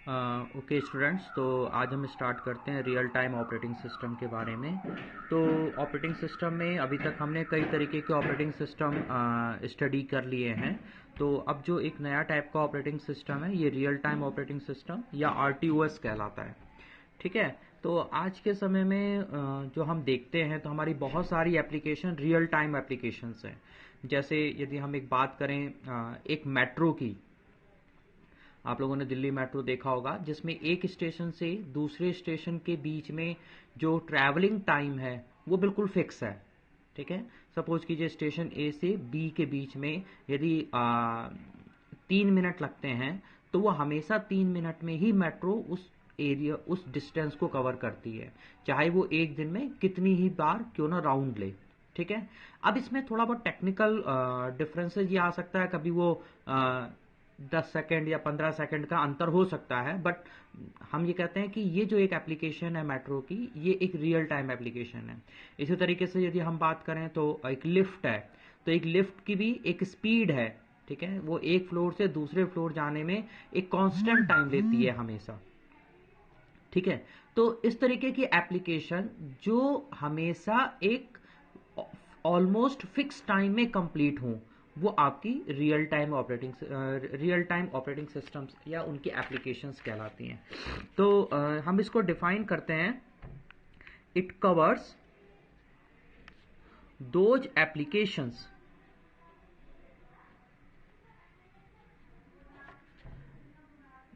Okay students, तो आज हम स्टार्ट करते हैं रियल टाइम ऑपरेटिंग सिस्टम के बारे में। तो ऑपरेटिंग सिस्टम में अभी तक हमने कई तरीके के ऑपरेटिंग सिस्टम स्टडी कर लिए हैं। तो अब जो एक नया टाइप का ऑपरेटिंग सिस्टम है, ये रियल टाइम ऑपरेटिंग सिस्टम या RTOS कहलाता है। ठीक है। तो आज के समय में जो हम देखते हैं, तो हमारी बहुत सारी एप्लीकेशन रियल टाइम एप्लीकेशंस हैं। जैसे यदि हम एक बात करें एक मेट्रो की, आप लोगों ने दिल्ली मेट्रो देखा होगा, जिसमें एक स्टेशन से दूसरे स्टेशन के बीच में जो ट्रैवलिंग टाइम है वो बिल्कुल फिक्स है। ठीक है। सपोज कीजिए स्टेशन ए से बी के बीच में यदि 3 मिनट लगते हैं, तो वो हमेशा 3 मिनट में ही मेट्रो उस एरिया, उस डिस्टेंस को कवर करती है, चाहे वो एक दिन में कितनी ही बार क्यों ना राउंड ले। ठीक है। अब इसमें थोड़ा बहुत टेक्निकल डिफरेंसेस ये आ सकता है, कभी वो 10 सेकेंड या 15 सेकेंड का अंतर हो सकता है, बट हम ये कहते हैं कि ये जो एक एप्लीकेशन है मेट्रो की, ये एक रियल टाइम एप्लीकेशन है। इसी तरीके से यदि हम बात करें तो एक लिफ्ट है, तो एक लिफ्ट की भी एक स्पीड है। ठीक है। वो एक फ्लोर से दूसरे फ्लोर जाने में एक कांस्टेंट टाइम लेती है हमेशा। ठीक है। तो इस तरीके की एप्लीकेशन जो हमेशा एक ऑलमोस्ट फिक्स टाइम में कंप्लीट हो, वो आपकी रियल टाइम ऑपरेटिंग सिस्टम्स या उनकी एप्लीकेशंस कहलाती हैं। तो हम इसको डिफाइन करते हैं। It covers those applications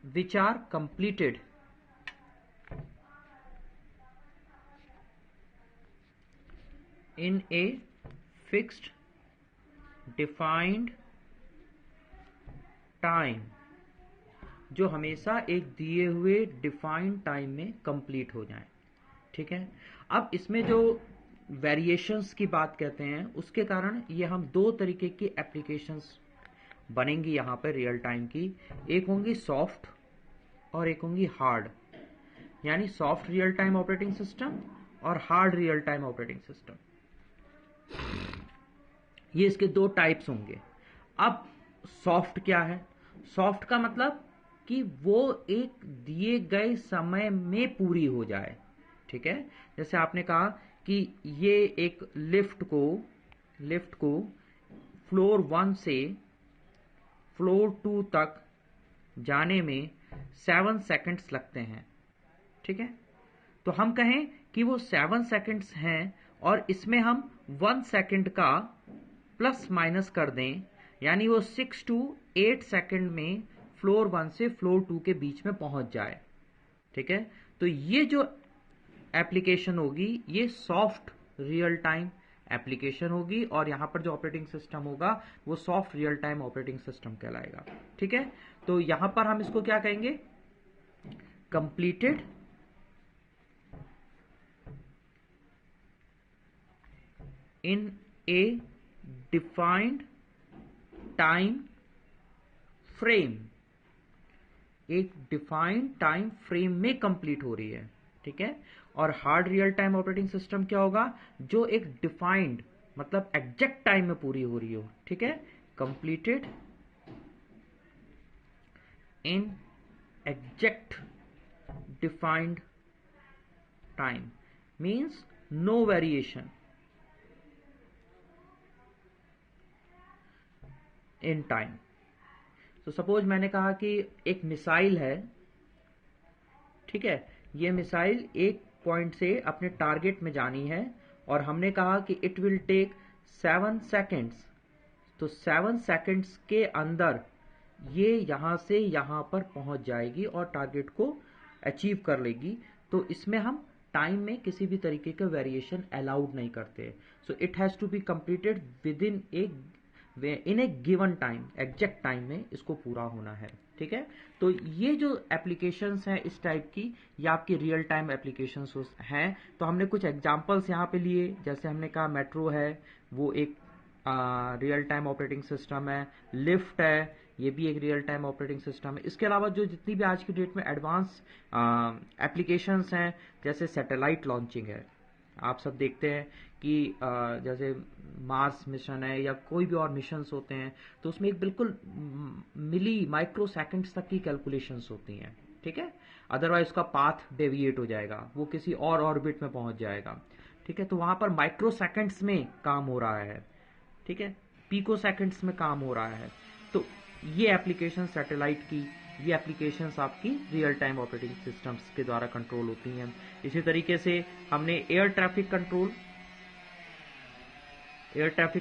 which are completed in a fixed defined time, जो हमेशा एक दिए हुए डिफाइंड टाइम में कंप्लीट हो जाए। ठीक है। अब इसमें जो वेरिएशंस की बात कहते हैं, उसके कारण ये हम दो तरीके की एप्लीकेशंस बनेंगी यहाँ पर रियल टाइम की। एक होंगी सॉफ्ट और एक होंगी हार्ड, यानी soft real time operating system और hard real time operating system. ये इसके दो टाइप्स होंगे। अब सॉफ्ट क्या है? सॉफ्ट का मतलब कि वो एक दिए गए समय में पूरी हो जाए। ठीक है। जैसे आपने कहा कि ये एक लिफ्ट को फ्लोर 1 से फ्लोर 2 तक जाने में 7 सेकंड्स लगते हैं। ठीक है। तो हम कहें कि वो 7 सेकंड्स हैं और इसमें हम 1 सेकंड का प्लस माइनस कर दें, यानी वो 6 to 8 सेकंड में फ्लोर 1 से फ्लोर 2 के बीच में पहुंच जाए। ठीक है। तो ये जो एप्लीकेशन होगी, ये सॉफ्ट रियल टाइम एप्लीकेशन होगी, और यहां पर जो ऑपरेटिंग सिस्टम होगा वो soft real time operating system कहलाएगा। ठीक है। तो यहां पर हम इसको क्या कहेंगे? Completed in A defined time frame, एक डिफाइंड टाइम फ्रेम में कंप्लीट हो रही है। ठीक है। और hard real time operating system क्या होगा? जो एक डिफाइंड मतलब एग्जैक्ट टाइम में पूरी हो रही हो। ठीक है। Completed in exact defined time means no variation in time. तो सपोज मैंने कहा कि एक मिसाइल है। ठीक है। ये मिसाइल एक पॉइंट से अपने टारगेट में जानी है, और हमने कहा कि इट विल टेक 7 सेकेंड्स। तो 7 सेकेंड्स के अंदर ये यहां से यहां पर पहुंच जाएगी और टारगेट को अचीव कर लेगी। तो इसमें हम टाइम में किसी भी तरीके का वेरिएशन अलाउड नहीं करते। So it has to be completed within a given time, exact time में इसको पूरा होना है। ठीक है। तो ये जो एप्लीकेशंस हैं इस टाइप की, ये आपकी रियल टाइम एप्लीकेशंस हैं। तो हमने कुछ एग्जांपल्स यहाँ पे लिए, जैसे हमने कहा मेट्रो है, वो एक रियल टाइम ऑपरेटिंग सिस्टम है। लिफ्ट है, ये भी एक रियल टाइम ऑपरेटिंग सिस्टम है। इसके अलावा जो जितनी भी आज की डेट में एडवांस एप्लीकेशंस हैं, जैसे सैटेलाइट लॉन्चिंग है। आप सब देखते हैं कि जैसे मार्स मिशन है या कोई भी और मिशंस होते हैं, तो उसमें एक बिल्कुल मिली माइक्रो सेकंड्स तक की कैलकुलेशंस होती हैं। ठीक है, अदरवाइज उसका पाथ डेविएट हो जाएगा, वो किसी और ऑर्बिट में पहुंच जाएगा। ठीक है, तो वहां पर माइक्रो सेकेंड्स में काम हो रहा है, ठीक है, पीको सेकेंड्स में काम हो रहा है। तो ये एप्लीकेशन सैटेलाइट की, ये एप्लीकेशंस आपकी रियल टाइम ऑपरेटिंग सिस्टम्स के द्वारा कंट्रोल होती हैं। इसी तरीके से हमने एयर ट्रैफिक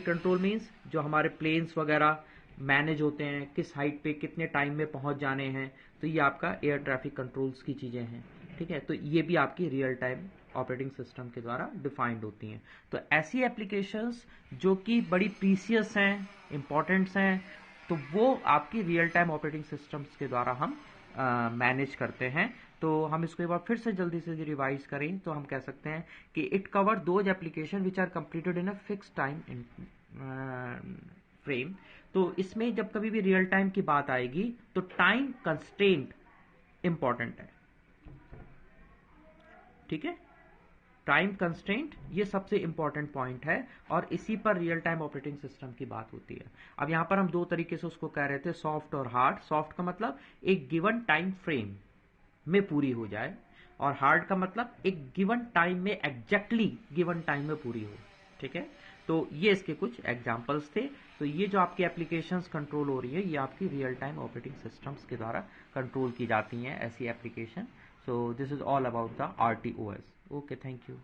कंट्रोल मीन्स जो हमारे प्लेन्स वगैरह मैनेज होते हैं, किस हाइट पे कितने टाइम में पहुंच जाने हैं, तो ये आपका एयर ट्रैफिक कंट्रोल्स की चीजें हैं। ठीक है, तो ये भी आपकी रियल टाइम ऑपरेटिंग सिस्टम के द्वारा डिफाइंड होती हैं। तो ऐसी एप्लीकेशंस जो कि बड़ी प्रीसियस हैं, इंपॉर्टेंट्स हैं, तो वो आपकी रियल टाइम ऑपरेटिंग सिस्टम्स के द्वारा हम मैनेज करते हैं। तो हम इसको एक बार फिर से जल्दी से रिवाइज करें तो हम कह सकते हैं कि it cover those application which are completed in a fix time frame. तो इसमें जब कभी भी रियल टाइम की बात आएगी तो टाइम कंस्ट्रेंट इंपॉर्टेंट है। ठीक है, टाइम कंस्ट्रेंट ये सबसे इंपॉर्टेंट पॉइंट है और इसी पर रियल टाइम ऑपरेटिंग सिस्टम की बात होती है। अब यहां पर हम दो तरीके से उसको कह रहे थे, सॉफ्ट और हार्ड। सॉफ्ट का मतलब एक गिवन टाइम फ्रेम में पूरी हो जाए, और हार्ड का मतलब एक गिवन टाइम में, एग्जैक्टली गिवन टाइम में पूरी हो। ठीक है, तो ये इसके कुछ एग्जांपल्स थे। तो ये जो आपकी एप्लीकेशंस कंट्रोल हो रही है, ये आपकी रियल टाइम ऑपरेटिंग सिस्टम्स के द्वारा कंट्रोल की जाती हैं, ऐसी application. So this is all about the RTOS। Okay, thank you.